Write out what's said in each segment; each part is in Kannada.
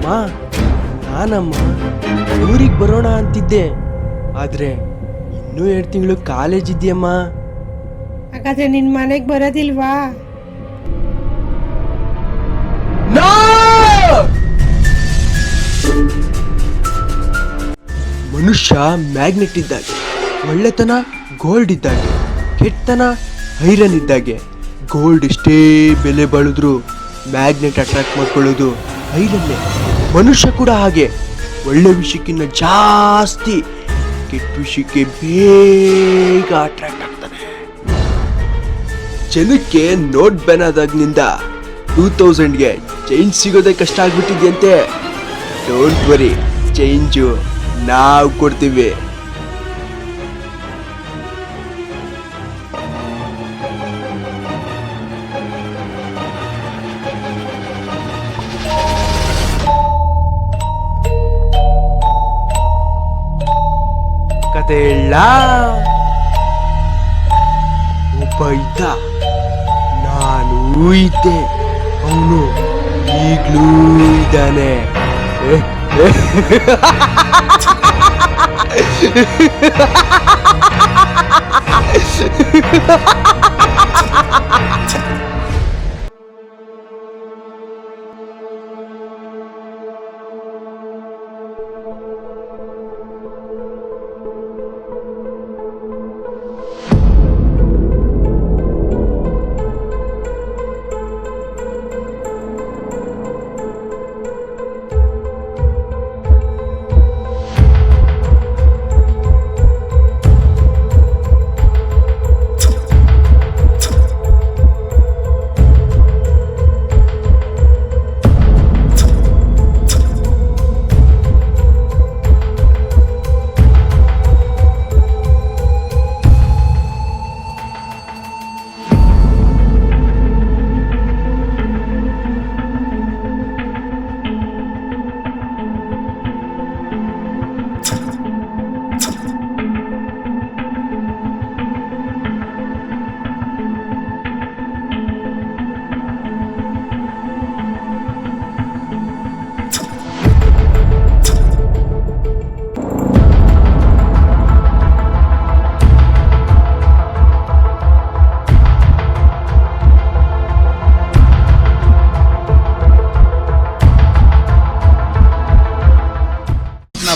ಅಮ್ಮ ನಾನಮ್ಮ ಊರಿಗೆ ಬರೋಣ ಅಂತಿದ್ದೆ, ಆದ್ರೆ ಇನ್ನೂ 2 ತಿಂಗಳು ಕಾಲೇಜ್ ಇದೆಯಮ್ಮ. ಹಾಗಾದ್ರೆ ನಿನ್ ಮನೆಗ್ ಬರೋದಿಲ್ವಾ? ಮನುಷ್ಯ ಮ್ಯಾಗ್ನೆಟ್ ಇದ್ದಾಗೆ, ಒಳ್ಳೆತನ ಗೋಲ್ಡ್ ಇದ್ದಾಗೆ, ಕೆಟ್ಟತನ ಐರನ್ ಇದ್ದಾಗೆ. ಗೋಲ್ಡ್ ಎಷ್ಟೇ ಬೆಲೆ ಬಾಳಿದ್ರು ಮ್ಯಾಗ್ನೆಟ್ ಅಟ್ರಾಕ್ಟ್ ಮಾಡ್ಕೊಳ್ಳೋದು ಐರನ್ನೇ. ಮನುಷ್ಯ ಕೂಡ ಹಾಗೆ, ಒಳ್ಳೆ ವಿಷಯಕ್ಕಿಂತ ಜಾಸ್ತಿ ಕೆಟ್ಟ ವಿಷಯಕ್ಕೆ ಬೇಗ ಅಟ್ರಾಕ್ಟ್ ಆಗ್ತಾನೆ. ಜನಕ್ಕೆ ನೋಟ್ ಬ್ಯಾನ್ ಆದಾಗಿನಿಂದ 2000ಗೆ ಚೇಂಜ್ ಸಿಗೋದೇ ಕಷ್ಟ ಆಗ್ಬಿಟ್ಟಿದ್ಯಂತೆ. ಡೋಂಟ್ ವರಿ, ಚೇಂಜು ನಾವು ಕೊಡ್ತೀವಿ. ಕತೆ ಹೇಳ, ಒಬ್ಬ ಇದ್ದ, ನಾನು ಇದ್ದೆ, ಅವನು ಈಗ್ಲೂ ಇದ್ದಾನೆ.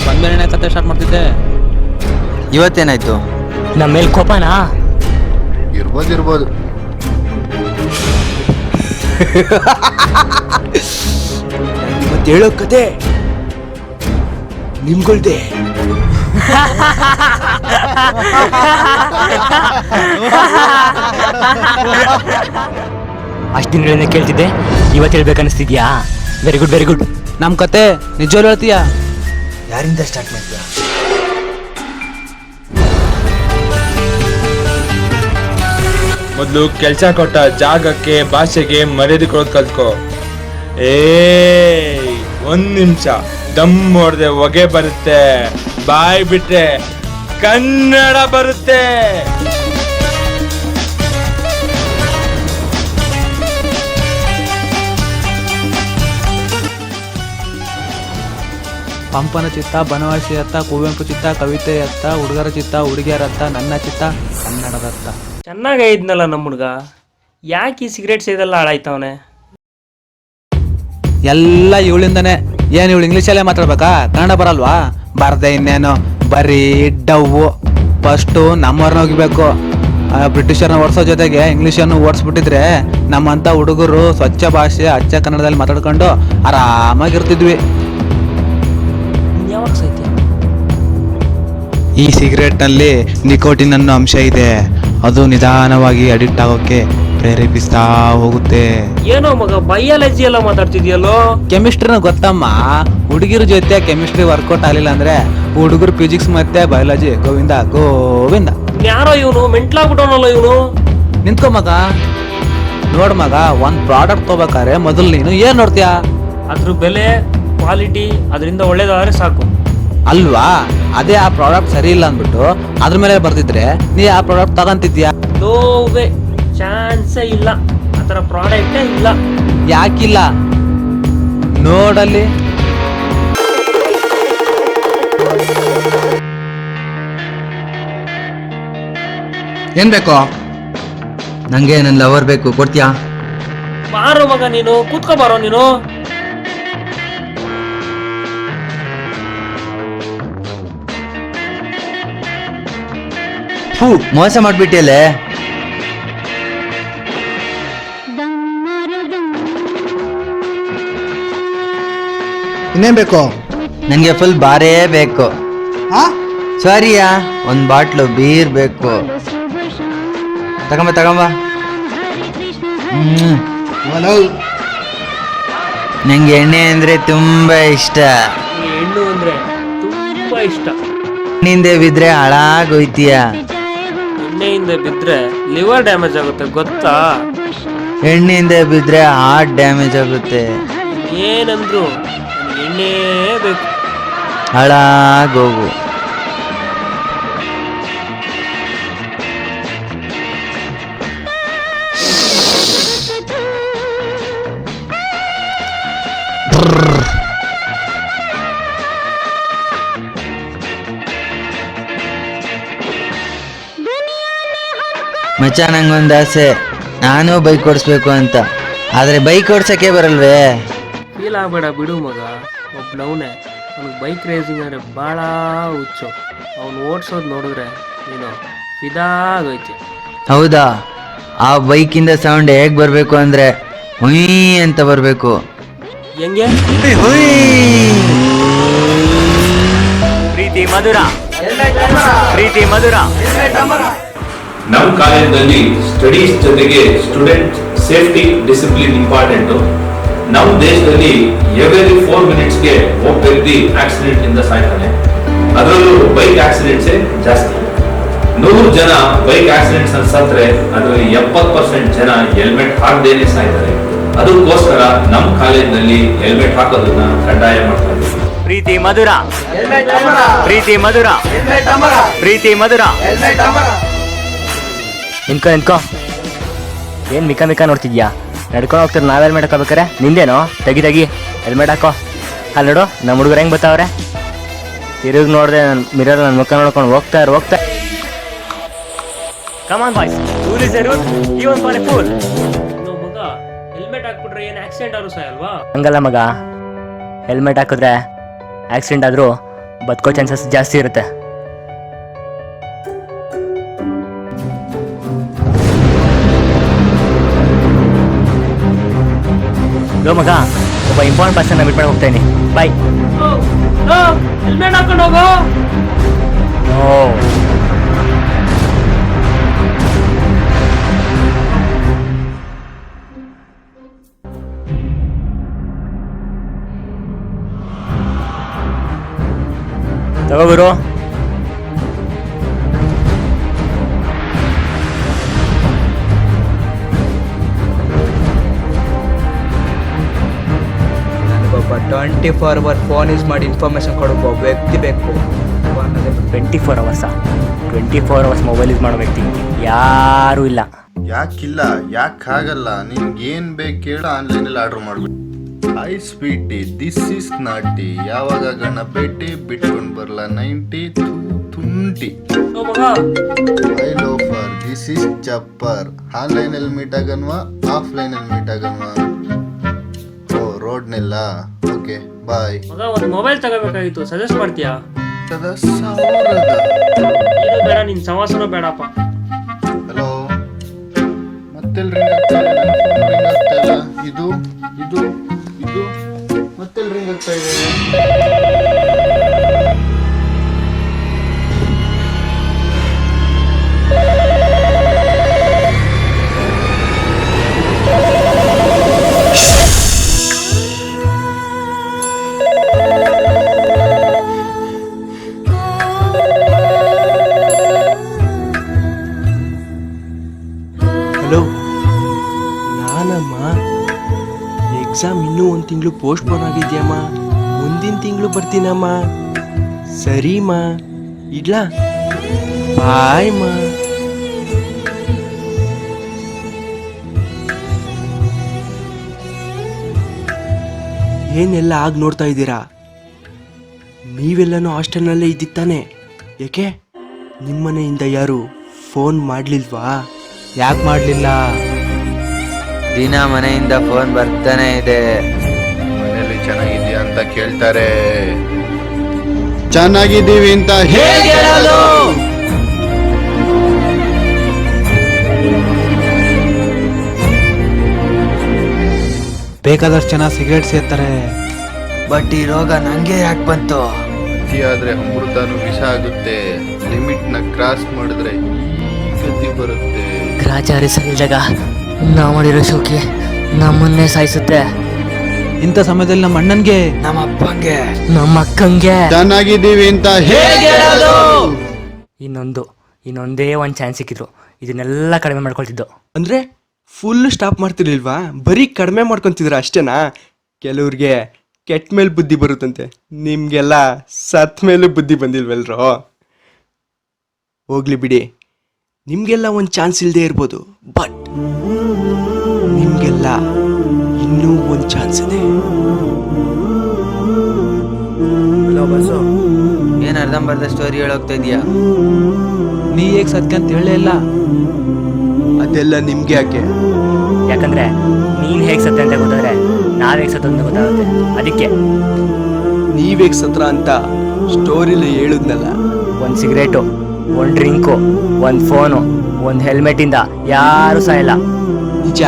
ಬಂದ್ಮೇಲೆ ಕತೆ ಸ್ಟಾರ್ಟ್ ಮಾಡ್ತಿದ್ದೆ. ಇವತ್ತೇನಾಯ್ತು? ನಮ್ಮ ಮೇಲೆ ಕೋಪನಾ? ಇರ್ಬೋದು. ಇವತ್ತು ಹೇಳೋ ಕತೆ ನಿಮ್ಗಳ್ದೆ. ಅಷ್ಟು ದಿನಗಳಿಂದ ಕೇಳ್ತಿದ್ದೆ, ಇವತ್ತು ಹೇಳ್ಬೇಕನ್ನಿಸ್ತಿದ್ಯಾ? Very good very good. ನಮ್ಮ ಕತೆ ನಿಜವಾಗ್ಲೂ ಹೇಳ್ತೀಯಾ? ಯಾರಿಂದ ಸ್ಟಾರ್ಟ್ ಮಾಡ್ತೀಯ? ಮೊದಲು ಕೆಲಸ ಕೊಟ್ಟ ಜಾಗಕ್ಕೆ ಭಾಷೆಗೆ ಮರ್ಯಾದೆ ಕೊಡೋದು ಕಲ್ತ್ಕೋ. ಒಂದ್ ನಿಮಿಷ ದಮ್ ಹೊಡೆದೆ ಹೊಗೆ ಬರುತ್ತೆ, ಬಾಯ್ ಬಿಟ್ರೆ ಕನ್ನಡ ಬರುತ್ತೆ. ಪಂಪನ ಚಿತ್ತ, ಬನವಾಸಿ ಅತ್ತ, ಕುವೆಂಪು ಚಿತ್ತ, ಕವಿತೆ ಅತ್ತ, ಹುಡುಗರ ಚಿತ್ತ, ಹುಡುಗಿಯರತ್ತ, ನನ್ನ ಚಿತ್ತ, ಕನ್ನಡದತ್ತ. ಚೆನ್ನಾಗೇ ಇದ್ನಲ್ಲ ನಮ್ಮ ಹುಡುಗ, ಯಾಕೆ ಈ ಸಿಗರೇಟ್ ಸೇದೆಲ್ಲ ಹಾಳಾಯ್ತವನೆ? ಎಲ್ಲ ಇವಳಿಂದನೇ. ಏನು ಇವಳು ಇಂಗ್ಲೀಷಲ್ಲೇ ಮಾತಾಡ್ಬೇಕಾ? ಕನ್ನಡ ಬರಲ್ವಾ? ಬರ್ದೆ ಇನ್ನೇನು, ಬರೀ ಡವ್ವು. ಫಸ್ಟು ನಮ್ಮವ್ರನ್ನ ಹೋಗಿಬೇಕು. ಬ್ರಿಟಿಷರ್ನ ಓಡಿಸೋ ಜೊತೆಗೆ ಇಂಗ್ಲೀಷನ್ನು ಓಡಿಸ್ಬಿಟ್ಟಿದ್ರೆ ನಮ್ಮಂಥ ಹುಡುಗರು ಸ್ವಚ್ಛ ಭಾಷೆ ಅಚ್ಚ ಕನ್ನಡದಲ್ಲಿ ಮಾತಾಡ್ಕೊಂಡು ಆರಾಮಾಗಿರ್ತಿದ್ವಿ. ಯಾವಾಗ ಸೈತಿ? ಈ ಸಿಗರೇಟ್ನಲ್ಲಿ ನಿಕೋಟಿನ್ ಅನ್ನೋ ಅಂಶ ಇದೆ. ಅದು ನಿಧಾನವಾಗಿ ಅಡಿಕ್ಟ್ ಆಗೋಕ್ಕೆ ಪ್ರೇರೇಪಿಸ್ತಾ ಹೋಗುತ್ತೆ. ಏನೋ ಮಗ ಬಯಾಲಜಿ ಎಲ್ಲ ಮಾತಾಡ್ತಿದ್ಯಲ್ಲೋ? ಕೆಮಿಸ್ಟ್ರಿನ ಗೊತ್ತಮ್ಮ. ಹುಡುಗಿರ ಜೊತೆ ಕೆಮಿಸ್ಟ್ರಿ ವರ್ಕೌಟ್ ಆಗಲಿಲ್ಲ ಅಂದ್ರೆ ಹುಡುಗರು ಫಿಸಿಕ್ಸ್ ಮತ್ತೆ ಬಯಾಲಜಿ ಗೋವಿಂದ ಗೋವಿಂದ. ಯಾರೋ ಇವನು ಮೆಂಟ್ಲಾಗ್ಬಿಟ್ಟವನಲ್ಲ ಇವನು. ನಿಂತ್ಕೊ ಮಗ. ನೋಡ್ ಮಗ, ಒಂದ್ ಪ್ರಾಡಕ್ಟ್ ತಗೋಬೇಕಾದ್ರೆ ಮೊದಲು ನೀನು ಏನ್ ನೋಡ್ತೀಯಾ? ಅದ್ರ ಬೆಲೆ, ಕ್ವಾಲಿಟಿ, ಅದರಿಂದ ಒಳ್ಳೇದಾದ್ರೆ ಸಾಕು ಅಲ್ವಾ? ಅದೇ ಆ ಪ್ರಾಡಕ್ಟ್ ಸರಿ ಇಲ್ಲ ಅಂದ್ಬಿಟ್ಟು ಅದ್ರ ಮೇಲೆ ಬರ್ದಿದ್ರೆ ನೀ ಆ ಪ್ರಾಡಕ್ಟ್ ತಗೊಂತಿದ್ಯಾ? ನೋವೇ ಚಾನ್ಸೇ ಇಲ್ಲ, ಆ ಥರ ಪ್ರಾಡಕ್ಟೇ ಇಲ್ಲ. ಯಾಕಿಲ್ಲ? ನೋಡಲ್ಲಿ ಏನ್ ಬೇಕು? ನಂಗೆ ನನ್ನ ಲವರ್ ಬೇಕು, ಕೊಡ್ತೀಯಾ? ಬಾರೋ ಮಗ ನೀನು, ಕೂತ್ಕೋ ಬಾರೋ ನೀನು. ಫೂ, ಮೋಸ ಮಾಡ್ಬಿಟ್ಟಿಯಲ್ಲೇ. ಇನ್ನೇನ್ ಬೇಕು? ನಂಗೆ ಫುಲ್ ಬಾರೇ ಬೇಕು. ಸಾರಿಯಾ, ಒಂದ್ ಬಾಟ್ಲು ಬೀರ್ ಬೇಕು. ತಗೊಂಬ. ನಂಗೆ ಎಣ್ಣೆ ಅಂದ್ರೆ ತುಂಬಾ ಇಷ್ಟ. ಈ ಹೆಣ್ಣು ಅಂದ್ರೆ ತುಂಬಾ ಇಷ್ಟ. ಎಣ್ಣೆಯಿಂದ ಬಿದ್ರೆ ಹಾಳಾಗೋಯ್ತೀಯ. ಎಣ್ಣೆಯಿಂದ ಬಿದ್ರೆ ಲಿವರ್ ಡ್ಯಾಮೇಜ್ ಆಗುತ್ತೆ ಗೊತ್ತಾ? ಎಣ್ಣೆಯಿಂದ ಬಿದ್ರೆ ಹಾರ್ಟ್ ಡ್ಯಾಮೇಜ್ ಆಗುತ್ತೆ. ಏನಂದ್ರು ಎಣ್ಣೆ ಬೇಕು. ಹಾಳಾಗೋಗು. ಮಚ್ಚ, ನಂಗೊಂದು ಆಸೆ, ನಾನು ಬೈಕ್ ಓಡಿಸ್ಬೇಕು ಅಂತ. ಆದ್ರೆ ಬೈಕ್ ಓಡ್ಸಕ್ಕೆ ಬರಲ್ವೇ? ಫೀಲ್ ಆಗಬೇಡ ಬಿಡು ಮಗ. ಒಬ್ನವನೇ, ಅವ್ನಿಗೆ ಬೈಕ್ ರೇಸಿಂಗ್ ಅಂದರೆ ಭಾಳ ಹುಚ್ಚು. ಅವ್ನು ಓಡಿಸೋದು ನೋಡಿದ್ರೆ ನೀನು ಫಿದಾ ಆಗೋಯ್ತಿ. ಹೌದಾ? ಆ ಬೈಕಿಂದ ಸೌಂಡ್ ಹೇಗ್ ಬರ್ಬೇಕು ಅಂದ್ರೆ ಹುಯ್ ಅಂತ ಬರ್ಬೇಕು. ಹೆಂಗೆ? ಪ್ರೀತಿ ಮಧುರ, ಪ್ರೀತಿ ಮಧುರ. ನಮ್ಮ ಕಾಲೇಜಲ್ಲಿ ಸ್ಟಡೀಸ್ ಜೊತೆಗೆ ಸ್ಟೂಡೆಂಟ್ ಸೇಫ್ಟಿ ಡಿಸಿಪ್ಲಿನ್ ಇಂಪಾರ್ಟೆಂಟು. ನಮ್ಮ ದೇಶದಲ್ಲಿ ಎವ್ರಿ 4 minutesಗೆ ಒಬ್ಬ ವ್ಯಕ್ತಿ ಆಕ್ಸಿಡೆಂಟ್ ಇಂದ ಸಾಯ್ತಾನೆ. ಅದರಲ್ಲೂ ಬೈಕ್ ಆಕ್ಸಿಡೆಂಟ್ಸೇ ಜಾಸ್ತಿ. 100 ಜನ ಬೈಕ್ ಆಕ್ಸಿಡೆಂಟ್ಸ್ ಅಂತ ಸತ್ರೆ ಅದರಲ್ಲಿ 70% ಜನ ಹೆಲ್ಮೆಟ್ ಹಾಕದೇನೆ ಸಾಯ್ತಾರೆ. ಅದಕ್ಕೋಸ್ಕರ ನಮ್ಮ ಕಾಲೇಜಿನಲ್ಲಿ ಹೆಲ್ಮೆಟ್ ಹಾಕೋದನ್ನ ಕಡ್ಡಾಯ ಮಾಡ್ತಾರೆ. ಪ್ರೀತಿ ಮಧುರ, ಪ್ರೀತಿ ಮಧುರ, ಪ್ರೀತಿ ಮಧುರ. ನಿಂತ್ಕೋ. ಏನ್ ಮಿಕ್ಕ ನೋಡ್ತಿದ್ಯಾ? ನಡ್ಕೊಂಡು ಹೋಗ್ತಾರೆ, ನಾವ್ ಹೆಲ್ಮೆಟ್ ಹಾಕೋಬೇಕಾರೆ ನಿಂದೇನೋ? ತೆಗಿ ಹೆಲ್ಮೆಟ್ ಹಾಕೋ. ಅಲ್ಲಿ ನೋಡು, ನಮ್ಮ ಹುಡುಗರು ಹೆಂಗ್ ಬರ್ತಾವ್ರೆ. ತಿರುಗಿ ನೋಡ್ದೆ ಮಿರರ್ ನನ್ನ ಮುಖ ನೋಡ್ಕೊಂಡು ಹೋಗ್ತಾ. ಕಮಾನ್ boys, rule is A rule, even for A pool. ಮಗ ಹೆಲ್ಮೆಟ್ ಹಾಕ್ಬಿಟ್ರೆ ಏನು ಆಕ್ಸಿಡೆಂಟ್ ಆದ್ರೂ ಸಾಯಲ್ವಾ? ಹಂಗಲ್ಲ ಮಗ, ಹೆಲ್ಮೆಟ್ ಹಾಕಿದ್ರೆ ಆಕ್ಸಿಡೆಂಟ್ ಆದ್ರೂ ಬದುಕೋ ಚಾನ್ಸಸ್ ಜಾಸ್ತಿ ಇರುತ್ತೆ. ಮಗ, ಒಬ್ಬ ಇಂಪಾರ್ಟೆಂಟ್ ಪರ್ಸನ್ ಮೀಟ್ ಮಾಡಿ ಹೋಗ್ತೇನೆ. ಬಾಯ್. ಹೆಲ್ಮೆಟ್ ಹಾಕೊಂಡು ಹೋಗೋ. ತಗೋ ಗುರು. ನನಗೊಬ್ಬ 24 hour ಫೋನ್ ಯೂಸ್ ಮಾಡಿ ಇನ್ಫಾರ್ಮೇಶನ್ ಕೊಡೋ ವ್ಯಕ್ತಿ ಬೇಕು. 24 hours 24 hours ಮೊಬೈಲ್ ಯೂಸ್ ಮಾಡೋ ವ್ಯಕ್ತಿ ಯಾರೂ ಇಲ್ಲ. ಯಾಕಿಲ್ಲ, ಯಾಕಾಗಲ್ಲ? ನಿನ್ಗೇನ್ ಬೇಕು ಕೇಳು, ಆನ್ಲೈನಲ್ಲಿ ಆರ್ಡರ್ ಮಾಡ್ಬಿಟ್ಟು. ಐ ಸ್ವೀಟಿ, ದಿಸ್ ಈಸ್ ನಾಟಿ. ಯಾವಾಗ ಗಣ ಭೇಟಿ ಬಿಟ್ಕೊಂಡು ಬರಲ್ಲ 90 ತುಂಟಿ. ಐ ಲೋಫರ್, ದಿಸ್ ಈಸ್ ಚಪ್ಪರ್. ಆನ್ಲೈನಲ್ಲಿ ಮೀಟ್ ಆಗನ್ವಾ, ಆಫ್ಲೈನಲ್ಲಿ ಮೀಟ್ ಆಗನ್ವಾ? ಓ, ರೋಡ್ನೆಲ್ಲ. Okay, bye. ಮಗ ಒಂದು ಮೊಬೈಲ್ ತಗೋಬೇಕಾಗಿತ್ತು, ಸಜೆಸ್ಟ್ ಮಾಡ್ತೀಯಾ? ಇದು ಬೇಡ, ನಿನ್ ಸವಾಸನೂ ಬೇಡಪ್ಪ. ಹಲೋ, ಮತ್ತೆ ರಿಂಗ್ ಆಗ್ತಾ ಇಲ್ಲ. ಇದು ಮತ್ತೆ ರಿಂಗ್ ಆಗ್ತಾ ಇದೆ. ಹಲೋ, ನಾನಮ್ಮ. ಎಕ್ಸಾಮ್ ಇನ್ನೂ 1 ತಿಂಗಳು ಪೋಸ್ಟ್ಪೋನ್ ಆಗಿದ್ಯಮ್ಮ. ಮುಂದಿನ ತಿಂಗಳು ಬರ್ತೀನಮ್ಮ. ಸರಿಮ್ಮ, ಇಡ್ಲಾ? ಬಾಯ್ಮ. ಏನೆಲ್ಲ ಆಗ ನೋಡ್ತಾ ಇದ್ದೀರಾ? ನೀವೆಲ್ಲನೂ ಹಾಸ್ಟೆಲ್ನಲ್ಲೇ ಇದ್ದಿತ್ತಾನೆ? ಯಾಕೆ ನಿಮ್ಮನೆಯಿಂದ ಯಾರು ಫೋನ್ ಮಾಡ್ಲಿಲ್ವಾ? ಯಾಕೆ ಮಾಡಲಿಲ್ಲ? ದಿನ ಮನೆಯಿಂದ ಫೋನ್ ಬರ್ತಾನೆ ಇದೆ. ಮನೇಲಿ ಚೆನ್ನಾಗಿದ್ಯಾ ಅಂತ ಕೇಳ್ತಾರೆ. ಚೆನ್ನಾಗಿದ್ದೀವಿ ಅಂತ ಹೇಗೆ ಹೇಳೋದು? ಬೇಕಾದಷ್ಟು ಜನ ಸಿಗರೇಟ್ ಸೇರ್ತಾರೆ. ಬಟ್ ಈ ರೋಗ ನಂಗೆ ಯಾಕೆ ಬಂತು? ಅತಿಯಾದ್ರೆ ಅಮೃತನೂ ವಿಷ ಆಗುತ್ತೆ. ಲಿಮಿಟ್ ನ ಕ್ರಾಸ್ ಮಾಡಿದ್ರೆ ಈ ಗತಿ ಬರುತ್ತೆ. ಗ್ರಾಚಾರಿ ಸರಿದಾಗ ನಾವು ಮಾಡಿರೋ ಶೋಕಿ ನಮ್ಮನ್ನೇ ಸಾಯಿಸುತ್ತೆ. ಇಂಥ ಸಮಯದಲ್ಲಿ ನಮ್ಮ ಅಣ್ಣನ್ಗೆ, ನಮ್ಮ ಅಪ್ಪಂಗೆ, ನಮ್ಮ ಅಕ್ಕಂಗೆ ಚೆನ್ನಾಗಿದ್ದೀವಿ ಅಂತ ಹೇಗೆ ಹೇಳೋದು? ಇನ್ನೊಂದೇ ಒಂದು ಚಾನ್ಸ್ ಸಿಕ್ಕಿದ್ರು ಇದನ್ನೆಲ್ಲ ಕಡಿಮೆ ಮಾಡ್ಕೊಳ್ತಿದ್ದು. ಅಂದ್ರೆ ಫುಲ್ ಸ್ಟಾಪ್ ಮಾಡ್ತಿರ್ಲಿಲ್ವಾ? ಬರೀ ಕಡಿಮೆ ಮಾಡ್ಕೊಂತಿದ್ರ ಅಷ್ಟೇನಾ? ಕೆಲವ್ರಿಗೆ ಕೆಟ್ಟ ಮೇಲೆ ಬುದ್ಧಿ ಬರುತ್ತಂತೆ, ನಿಮ್ಗೆಲ್ಲ ಸತ್ ಮೇಲೂ ಬುದ್ಧಿ ಬಂದಿಲ್ವಲ್ರೋ? ಹೋಗ್ಲಿ ಬಿಡಿ, ನಿಮ್ಗೆಲ್ಲ ಒಂದು ಚಾನ್ಸ್ ಇಲ್ಲದೆ ಇರ್ಬೋದು, ಬಟ್ ನಿಮ್ಗೆಲ್ಲ ಇನ್ನೂ ಒಂದು ಚಾನ್ಸ್ ಇದೆ. ಏನ್ ಅರ್ಧಂಬರ್ಧ ಸ್ಟೋರಿ ಹೇಳೋಗ್ತಾ ಇದೀಯಾ? ನೀ ಹೇಗೆ ಸತ್ಯ ಅಂತ ಹೇಳೇ ಇಲ್ಲ. ಅದೆಲ್ಲ ನಿಮ್ಗೆ ಯಾಕೆ? ಯಾಕಂದ್ರೆ ನೀನ್ ಹೇಗೆ ಸತ್ತೆ ಅಂತ ಗೊತ್ತಾದ್ರೆ ನಾವ್ ಹೇಗೆ ಸತ್ತ ಅಂತ ಗೊತ್ತಾಗುತ್ತೆ. ಅದಕ್ಕೆ ನೀವೇಗ್ ಸತ್ರ ಅಂತ ಸ್ಟೋರಿಲಿ ಹೇಳಿದ್ನಲ್ಲ. ಒಂದು ಸಿಗರೇಟು, ಒಂದು ಡ್ರಿಂಕು, ಒಂದು ಫೋನು, ಒಂದು ಹೆಲ್ಮೆಟಿಂದ ಯಾರು ಸಾಯಲ್ಲ. ನಿಜ,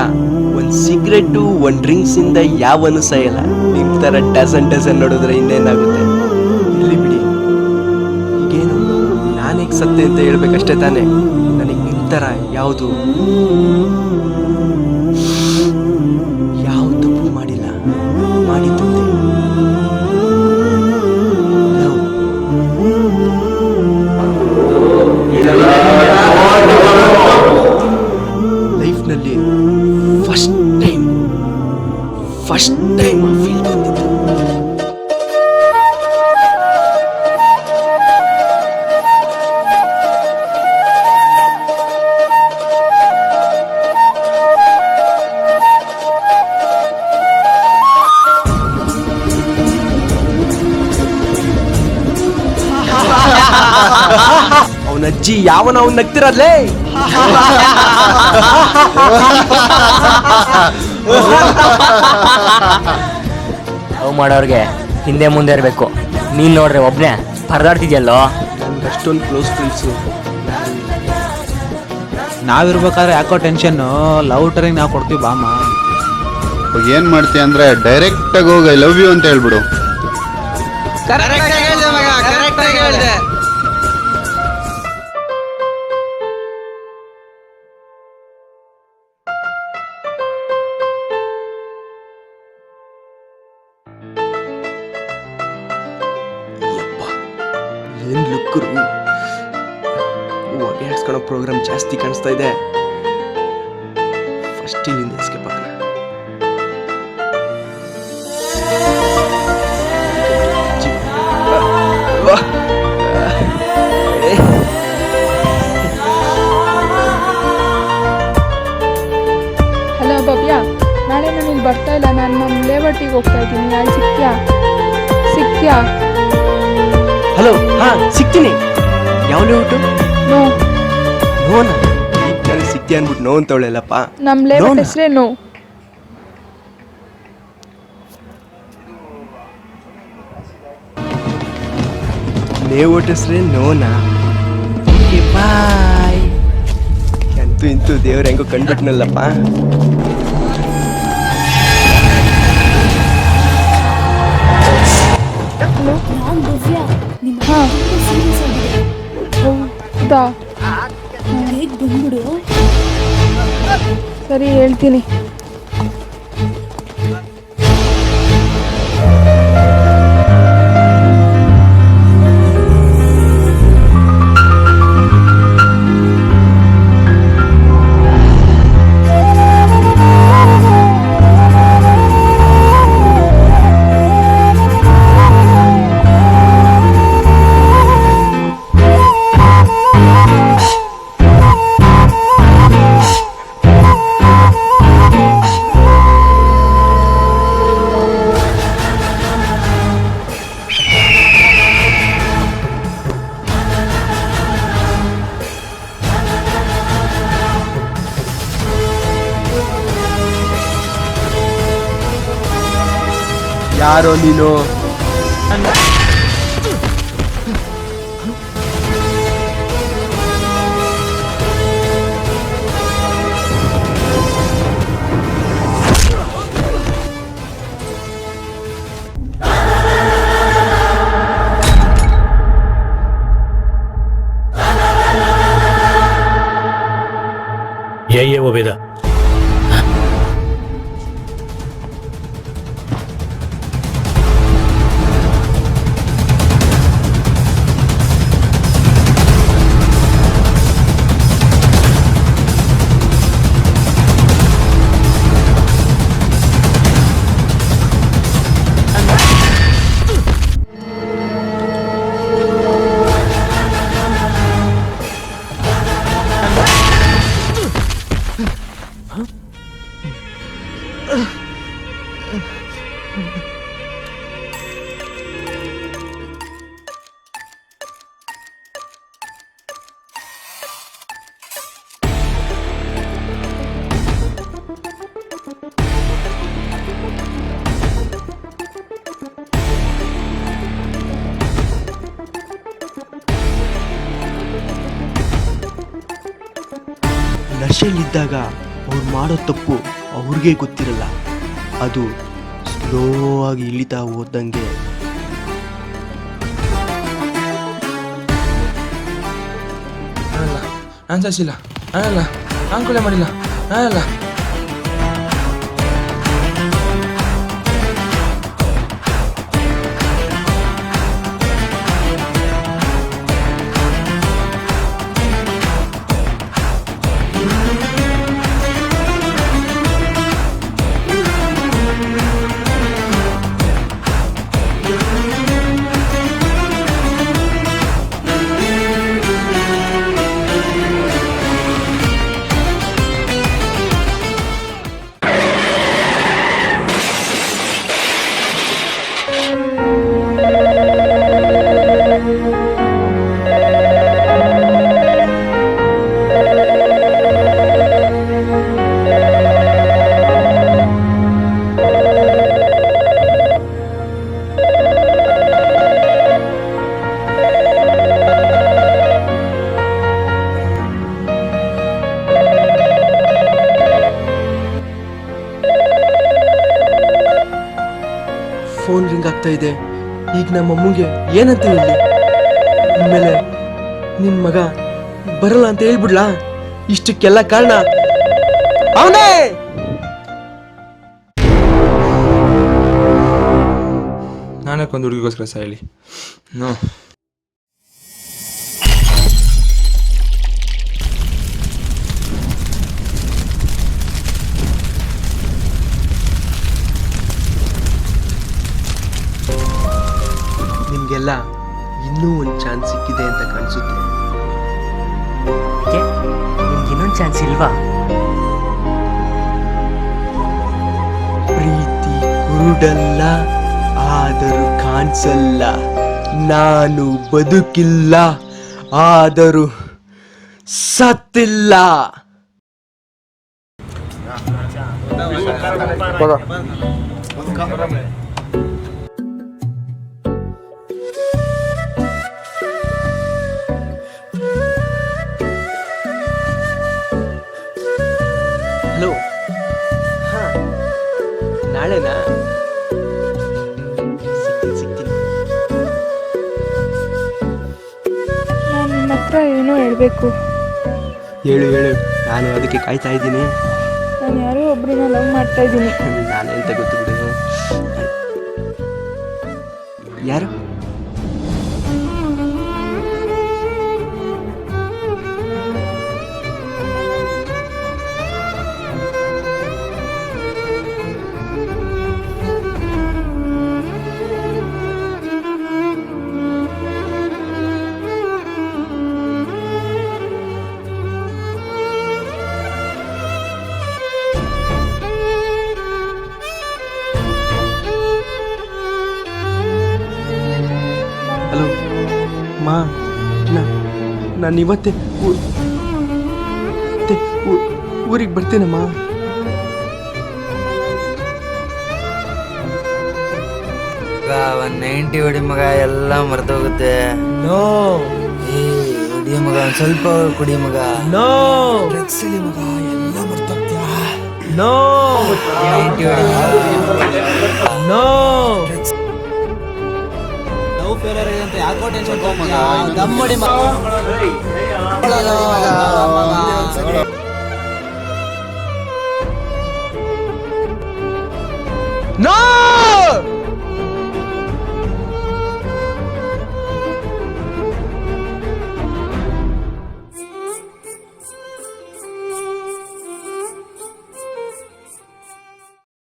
ಒಂದು ಸಿಗರೆಟು, ಒಂದು ಡ್ರಿಂಕ್ಸ್ ಇಂದ ಯಾವನು ಸಾಯಲ್ಲ. ನಿಮ್ ತರ ಡಜನ್ ನೋಡಿದ್ರೆ ಇನ್ನೇನಾಗುತ್ತೆ? ಇಲ್ಲಿ ಬಿಡಿ, ಈಗೇನು ನಾನೀಗ ಸತ್ತೆ ಅಂತ ಹೇಳ್ಬೇಕಷ್ಟೇ ತಾನೆ. ನನಗೆ ನಿಮ್ ತರ ಯಾವುದು ತಪ್ಪು ಮಾಡಿಲ್ಲ. ಮಾಡಿದ್ದೆ ಲೈಫ್ನಲ್ಲಿ ಫಸ್ಟ್ ಟೈಮ್ ಫೀಲ್ ಬಂದಿತ್ತು. ಅವನಜ್ಜಿ ಯಾವನ ಅವ್ನು ನಗ್ತಿರಲ್ಲೇ. ಅವು ಮಾಡೋರ್ಗೆ ಹಿಂದೆ ಮುಂದೆ ಇರಬೇಕು. ನೀನ್ ನೋಡ್ರೆ ಒಬ್ನೇ ಪರದಾಡ್ತಿದ್ಯಲ್ಲೋ. ನನ್ಗೆ ಅಷ್ಟೊಂದು ಕ್ಲೋಸ್ ಫ್ರೆಂಡ್ಸು ನಾವಿರ್ಬೇಕಾದ್ರೆ ಯಾಕೋ ಟೆನ್ಷನ್ನು. ಲವ್ ಟರಿಂಗ್ ನಾವು ಕೊಡ್ತೀವಿ ಬಾಮ. ಏನ್ ಮಾಡ್ತೀಯ ಅಂದ್ರೆ ಡೈರೆಕ್ಟ್ ಆಗಿ ಹೋಗಿ ಐ ಲವ್ ಯು ಅಂತ ಹೇಳ್ಬಿಡು. ಏನ್ ಲುಕ್ಕರು, ಹೊಗೆ ಹಾಕ್ಸ್ಕೊಳೋ ಪ್ರೋಗ್ರಾಮ್ ಜಾಸ್ತಿ ಕಾಣಿಸ್ತಾ ಇದೆ. ಫಸ್ಟ್ ಇಲ್ಲಿಂದ ಎಸ್ಕೇಪ್ ಆಗೋಣ. ಹಲೋ ಭವ್ಯ, ನಾಳೆ ನಾನು ಇಲ್ಲಿ ಬರ್ತಾ ಇಲ್ಲ. ನಾನು ನಮ್ಮ ಲೇಬರ್ಟಿಗೆ ಹೋಗ್ತಾ ಇದ್ದೀನಿ. ಅಲ್ಲಿ ಸಿಕ್ತ್ಯಾ? ಹಲೋ, ಹಾ ಸಿಗ್ತೀನಿ. ಯಾವ ಲೇಔಟು? ನೋನ ಈಗ ಸಿಕ್ತಿ ಅನ್ಬಿಟ್ಟು ನೋ ಅಂತವಳೆಲ್ಲಪ್ಪ. ನಮ್ಮ ಲೇಔಟ್ ಹೆಸರೇನು? ಲೇಔಟ್ ಹೆಸರೇ ನೋನಾ? Okay bye. ಅಂತೂ ಇಂತೂ ದೇವ್ರ ಹೆಂಗೋ ಕಂಡ್ಬಿಟ್ನಲ್ಲಪ್ಪ. ಹೌದಾ? ಸರಿ, ಹೇಳ್ತೀನಿ. ಯಾರೋ ನೀನು? यही है वो बेदा। ನಶೆಯಲ್ಲಿದ್ದಾಗ ಅವ್ರು ಮಾಡೋ ತಪ್ಪು ಅವ್ರಿಗೆ ಗೊತ್ತಿರಲ್ಲ. ಅದು ಸ್ಲೋ ಆಗಿ ಇಳಿತಾ ಹೋದಂಗೆ ನಾನು ಸಾಯಿಸಿಲ್ಲ, ನಾನಲ್ಲ, ನಾನು ಕೊಲೆ ಮಾಡಿಲ್ಲ, ನಾನಲ್ಲ. ಫೋನ್ ರಿಂಗ್ ಆಗ್ತಾ ಇದೆ. ಈಗ ನಮ್ಮ ಅಮ್ಮಂಗೆ ಏನಂತ ಹೇಳಿ? ಆಮೇಲೆ ನಿನ್ ಮಗ ಬರಲ್ಲ ಅಂತ ಹೇಳ್ಬಿಡ್ಲಾ? ಇಷ್ಟಕ್ಕೆಲ್ಲ ಕಾರಣ ಅವನೇ. ನಾನಕ್ಕೊಂದು ಹುಡುಗಿಗೋಸ್ಕರ ಸಾಯಲಿ? ನೋ. ನಿಮ್ಗೆಲ್ಲ ಇನ್ನೂ ಒಂದು ಚಾನ್ಸ್ ಸಿಕ್ಕಿದೆ ಅಂತ ಕಾಣಿಸುತ್ತೆ. ನಿಮ್ಗೆ ಇನ್ನೊಂದು ಚಾನ್ಸ್ ಇಲ್ವಾ? ಪ್ರೀತಿ ಕುರುಡಲ್ಲ, ಆದರೂ ಕಾಣಿಸಲ್ಲ. ನಾನು ಬದುಕಿಲ್ಲ, ಆದರೂ ಸತ್ತಿಲ್ಲ. ಹಲೋ, ಹಾ, ನಾಳೆನಾ? ಸಿಗ್ತೀನಿ. ನಾನು ನಿಮ್ಮ ಹತ್ರ ಏನೋ ಹೇಳಬೇಕು. ಹೇಳು, ನಾನು ಅದಕ್ಕೆ ಕಾಯ್ತಾ ಇದ್ದೀನಿ. ನಾನು ಯಾರೋ ಒಬ್ಬರನ್ನ ಲವ್ ಮಾಡ್ತಾ ಇದ್ದೀನಿ. ನಾನೇ ಅಂತ ಗೊತ್ತು ಬಿಡು. ಯಾರು? ಹಲೋ ಮಾ, ನಾನು ಇವತ್ತೇ ಊರಿಗೆ ಬರ್ತೀನಮ್ಮ. ಒಂದ್ 90 ಹೊಡಿ ಮಗ, ಎಲ್ಲ ಮರ್ತೋಗುತ್ತೆ. ನೋ ಏ ಹೊಡಿ ಮಗ, ಒಂದ್ ಸ್ವಲ್ಪ ಕುಡಿ ಮಗ. ನೋ ಮಗ ಎಲ್ಲ ಮರ್ತೋಗ್ತೀಯ. ನೋ 90 ಹೊಡಿ ಮಗ. ನೋ ಲವ್ ಫೇಲಿಯರ್ ಇದೆ ಅಂತ ಯಾಕೋ ಟೆನ್ಷನ್ ತಗೊಂಡ್ ಮಗ. ದಮ್ ಹೊಡಿ ಮಗ.